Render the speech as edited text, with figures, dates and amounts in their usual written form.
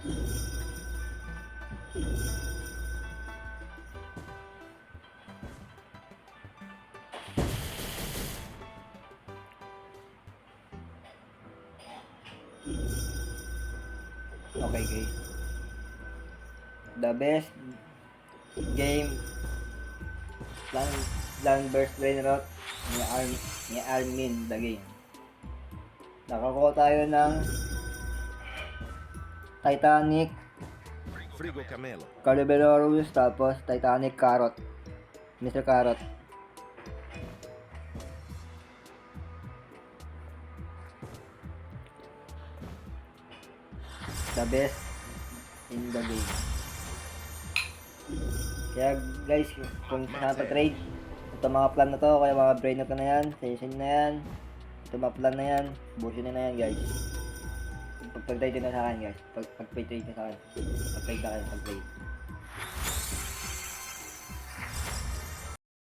Okay guys. The best game Landverse Brain Rot ni Armin the game. Nakakuha tayo ng Titanic Frigo Camelo. Carnivorous tapos Titanic Carrot. Mr. Carrot. The best in the game. Kaya guys, kung saan pa-trade, ito mga plan na to, kaya mga brain up na yan, session na yan, ito mga plan na yan, bullshit na yan guys. Pag-trade na sa akin guys, pag-trade na sa akin, pag-trade na kayo, pag-trade.